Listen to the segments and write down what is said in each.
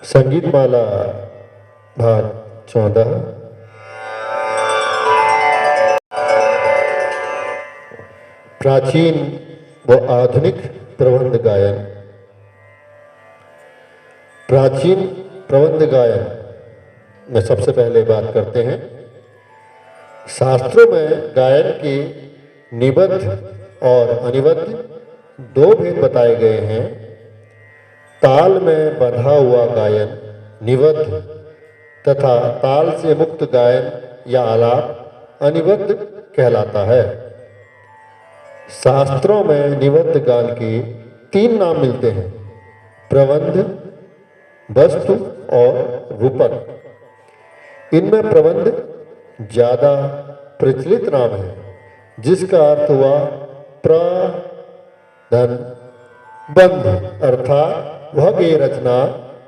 संगीतमाला भाग 14। प्राचीन व आधुनिक प्रबंध गायन। प्राचीन प्रबंध गायन में सबसे पहले बात करते हैं। शास्त्रों में गायन के निबद्ध और अनिबद्ध दो भेद बताए गए हैं। ताल में बंधा हुआ गायन निबद्ध तथा ताल से मुक्त गायन या आलाप अनिबद्ध कहलाता है। शास्त्रों में निबद्ध गान के 3 नाम मिलते हैं: प्रबंध, वस्तु और रूपक। इनमें प्रबंध ज्यादा प्रचलित नाम है, जिसका अर्थ हुआ प्रधन बंध, अर्थात वह गेय रचना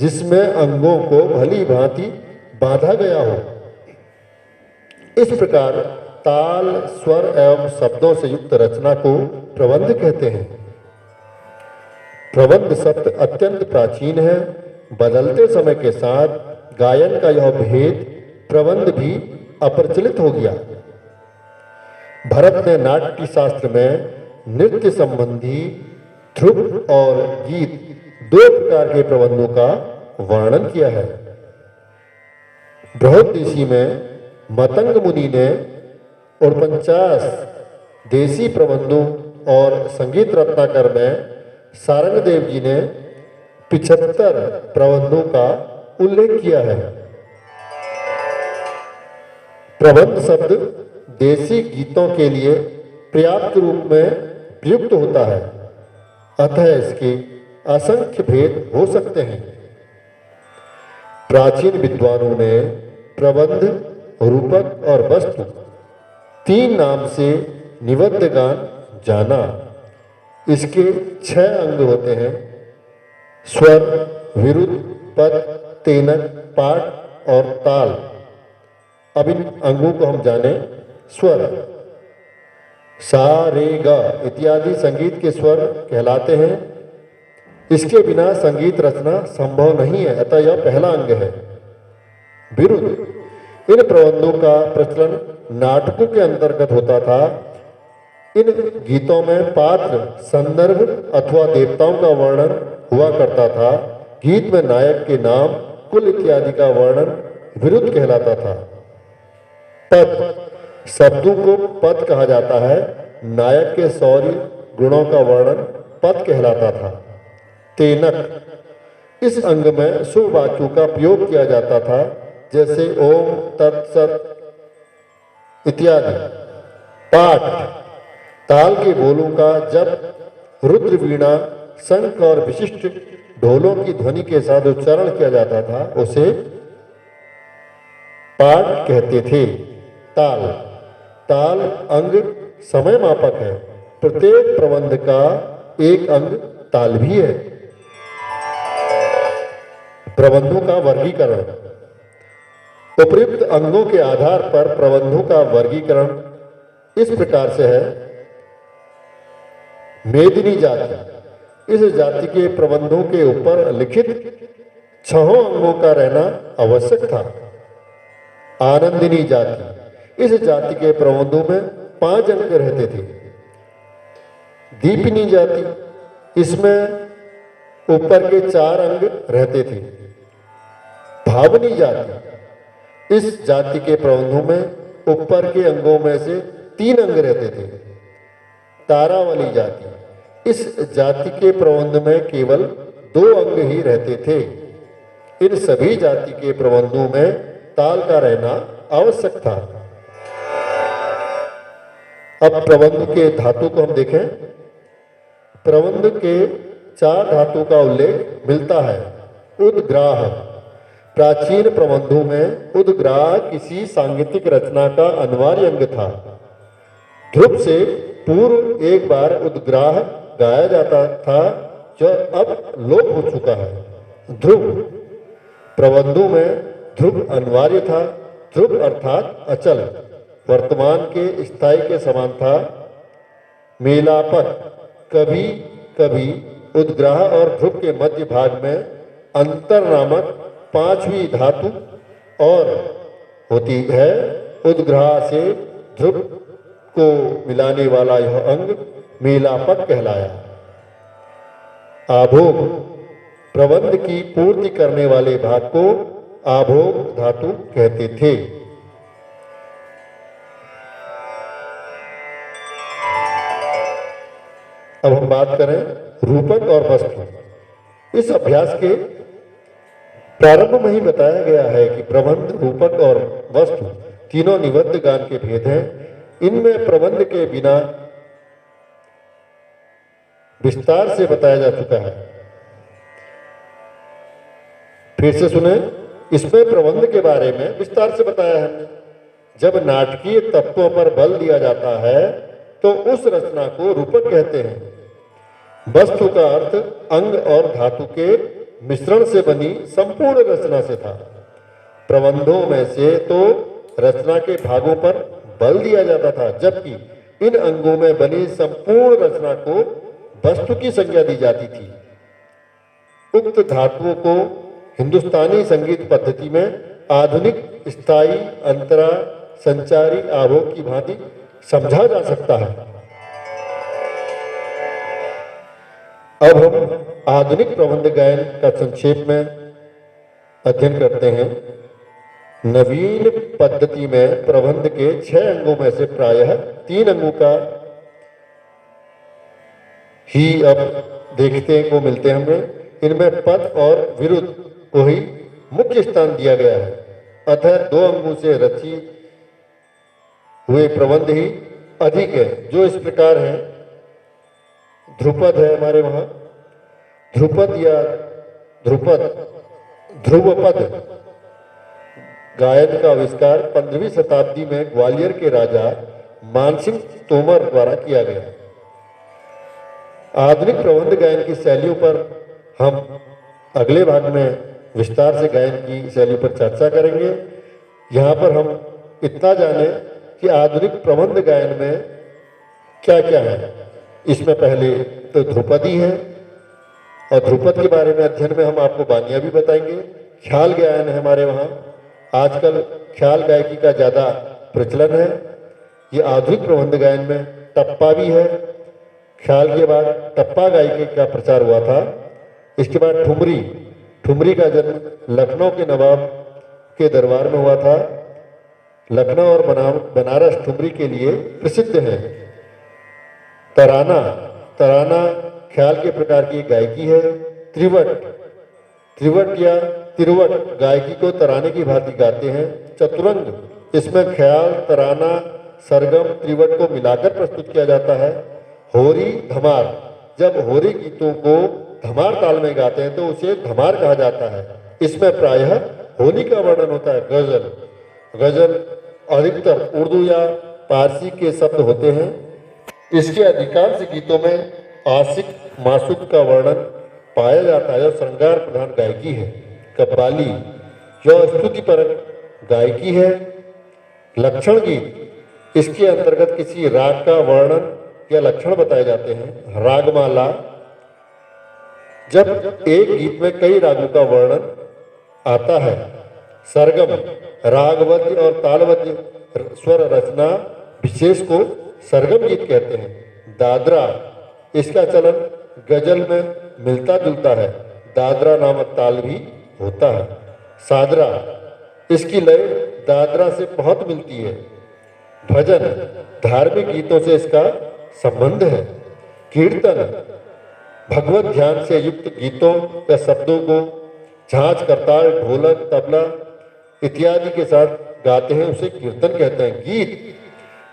जिसमें अंगों को भली भांति बांधा गया हो। इस प्रकार ताल, स्वर एवं शब्दों से युक्त रचना को प्रबंध कहते हैं। प्रबंध शब्द अत्यंत प्राचीन है। बदलते समय के साथ गायन का यह भेद प्रबंध भी अप्रचलित हो गया। भरत ने नाट्य शास्त्र में नृत्य संबंधी ध्रुव और गीत 2 प्रकार के प्रबंधों का वर्णन किया है। बृहददेशी में मतंग मुनि ने 49 देसी प्रबंधों और संगीत रत्नाकर में सारंगदेव जी ने 75 प्रबंधों का उल्लेख किया है। प्रबंध शब्द देसी गीतों के लिए पर्याप्त रूप में प्रयुक्त होता है, अतः इसके असंख्य भेद हो सकते हैं। प्राचीन विद्वानों ने प्रबंध, रूपक और वस्तु 3 नाम से निबद्ध गान जाना। इसके 6 अंग होते हैं: स्वर, विरुद्ध, पद, तेनक, पाठ और ताल। अब इन अंगों को हम जाने। स्वर सा, रे, गा इत्यादि संगीत के स्वर कहलाते हैं। इसके बिना संगीत रचना संभव नहीं है, अतः यह पहला अंग है। विरुद्ध, इन प्रबंधों का प्रचलन नाटकों के अंतर्गत होता था। इन गीतों में पात्र, संदर्भ अथवा देवताओं का वर्णन हुआ करता था। गीत में नायक के नाम, कुल इत्यादि का वर्णन विरुद्ध कहलाता था। पद, शब्दों को पद कहा जाता है। नायक के शौर्य गुणों का वर्णन पद कहलाता था। तेनक, इस अंग में शुभ वाक्यों का प्रयोग किया जाता था, जैसे ओम, तत्सत इत्यादि। पाठ, ताल के बोलों का जब रुद्र, वीणा, शंख और विशिष्ट ढोलों की ध्वनि के साथ उच्चारण किया जाता था, उसे पाठ कहते थे। ताल, ताल अंग समय मापक है। प्रत्येक प्रबंध का एक अंग ताल भी है। प्रबंधों का वर्गीकरण। उपयुक्त अंगों के आधार पर प्रबंधों का वर्गीकरण इस प्रकार से है। मेदिनी जाति, इस जाति के प्रबंधों के ऊपर लिखित 6 अंगों का रहना आवश्यक था। आनंदिनी जाति, इस जाति के प्रबंधों में 5 अंग रहते थे। दीपिनी जाति, इसमें ऊपर के 4 अंग रहते थे। भावनी जाति, इस जाति के प्रबंधों में ऊपर के अंगों में से 3 अंग रहते थे। तारावली जाति, इस जाति के प्रबंध में केवल 2 अंग ही रहते थे। इन सभी जाति के प्रबंधों में ताल का रहना आवश्यक था। अब प्रबंध के धातु को हम देखें। प्रबंध के 4 धातु का उल्लेख मिलता है। उद्ग्राह, प्राचीन प्रबंधों में उद्ग्राह किसी सांगीतिक रचना का अनिवार्य अंग था। ध्रुव से पूर्व एक बार उद्ग्राह गाया जाता था, जो अब लोप हो चुका है। ध्रुव, प्रबंधों में ध्रुव अनिवार्य था। ध्रुव अर्थात अचल, वर्तमान के स्थायी के समान था। मेलापक, कभी कभी उद्ग्राह और ध्रुव के मध्य भाग में अंतर नामक पांचवी धातु और होती है। उद्ग्रहा से ध्रुव को मिलाने वाला यह अंग मेलापक कहलाया। आभोग प्रबंध की पूर्ति करने वाले भाग को आभोग धातु कहते थे। अब हम बात करें रूपक और वस्तु। इस अभ्यास के प्रारंभ में ही बताया गया है कि प्रबंध, रूपक और वस्तु तीनों निबद्ध गान के भेद हैं। इनमें प्रबंध के बिना विस्तार से बताया जा चुका है। फिर से सुने, इसमें प्रबंध के बारे में विस्तार से बताया है हमने। जब नाटकीय तत्वों पर बल दिया जाता है तो उस रचना को रूपक कहते हैं। वस्तु का अर्थ अंग और धातु के मिश्रण से बनी संपूर्ण रचना से था। प्रबंधों में से तो रचना के भागों पर बल दिया जाता था, जबकि इन अंगों में बनी संपूर्ण रचना को वस्तु की संज्ञा दी जाती थी। उक्त धातुओं को हिंदुस्तानी संगीत पद्धति में आधुनिक स्थायी अंतरा संचारी आभोग की भांति समझा जा सकता है। अब हम आधुनिक प्रबंध गायन का संक्षेप में अध्ययन करते हैं। नवीन पद्धति में प्रबंध के 6 अंगों में से प्रायः 3 अंगों का ही अब देखते को मिलते हैं हमें। इनमें पद और विरुद्ध को ही मुख्य स्थान दिया गया है। अतः 2 अंगों से रची हुए प्रबंध ही अधिक है, जो इस प्रकार है। ध्रुपद है हमारे वहां, ध्रुपद या ध्रुपद, ध्रुवपद गायन का आविष्कार 15वीं शताब्दी में ग्वालियर के राजा मानसिंह तोमर द्वारा किया गया। आधुनिक प्रबंध गायन की शैलियों पर हम अगले भाग में विस्तार से गायन की शैली पर चर्चा करेंगे। यहाँ पर हम इतना जाने कि आधुनिक प्रबंध गायन में क्या क्या है। इसमें पहले तो ध्रुपदी है, और ध्रुपद के बारे में अध्ययन में हम आपको बानियां भी बताएंगे। ख्याल गायन है हमारे वहाँ। आजकल ख्याल गायकी का ज़्यादा प्रचलन है। ये आधुनिक प्रबंध गायन में टप्पा भी है। ख्याल के बाद टप्पा गायकी का प्रचार हुआ था। इसके बाद ठुमरी, ठुमरी का जन्म लखनऊ के नवाब के दरबार में हुआ था। लखनऊ और बनारस ठुमरी के लिए प्रसिद्ध है। तराना, तराना ख्याल के प्रकार की गायकी है। त्रिवट, त्रिवट या तिरवट गायकी को तराने की भांति गाते हैं। चतुरंग, इसमें ख्याल, तराना, सरगम, त्रिवट को मिलाकर प्रस्तुत किया जाता है। होरी, धमार, जब होरी गीतों को धमार ताल में गाते हैं तो उसे धमार कहा जाता है। इसमें प्रायः होली का वर्णन होता है। गजल, गजल अधिकतर उर्दू या पारसी के शब्द होते हैं। इसके अधिकांश गीतों में आशिक मासूक का वर्णन पाया जाता है और श्रृंगार प्रधान गायकी है। कव्वाली यह स्तुतिपरक गायकी है। लक्षण गीत, इसके अंतर्गत किसी राग का वर्णन या लक्षण बताए जाते हैं। रागमाला, जब एक गीत में कई रागों का वर्णन आता है। सरगम, रागवद्य और तालवद्य स्वर रचना विशेष को सरगम गीत कहते हैं। दादरा, इसका चलन गजल में मिलता जुलता है। दादरा नामक ताल भी होता है। सादरा, इसकी लय दादरा से बहुत मिलती है। भजन, धार्मिक गीतों से इसका संबंध है। कीर्तन, भगवत ध्यान से युक्त गीतों या शब्दों को झांझ, करताल, ढोलक, तबला इत्यादि के साथ गाते हैं, उसे कीर्तन कहते हैं। गीत,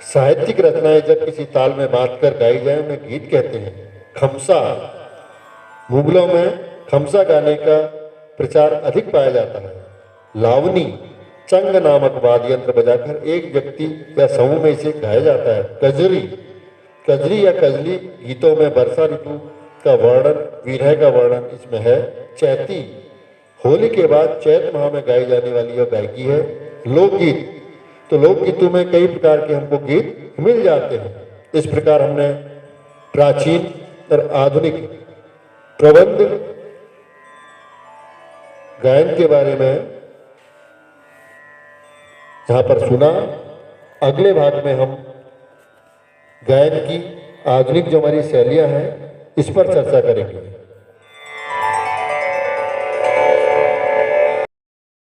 साहित्यिक रचनाएं जब किसी ताल में बांधकर गाई जाए उन्हें गीत कहते हैं। खमसा, मुगलों में खमसा गाने का प्रचार अधिक पाया जाता है। लावनी, चंग नामक वाद्य यंत्र बजाकर एक व्यक्ति या समूह में इसे गाया जाता है। कजरी, कजरी या कजली गीतों में वर्षा ऋतु का वर्णन, विरह का वर्णन इसमें है। चैती, होली के बाद चैत माह में गाई जाने वाली यह गायकी है। लोकगीत, तो लोकगीतों में कई प्रकार के हमको गीत मिल जाते हैं। इस प्रकार हमने प्राचीन और आधुनिक प्रबंध गायन के बारे में यहाँ पर सुना। अगले भाग में हम गायन की आधुनिक जो हमारी शैलियाँ हैं इस पर चर्चा करेंगे।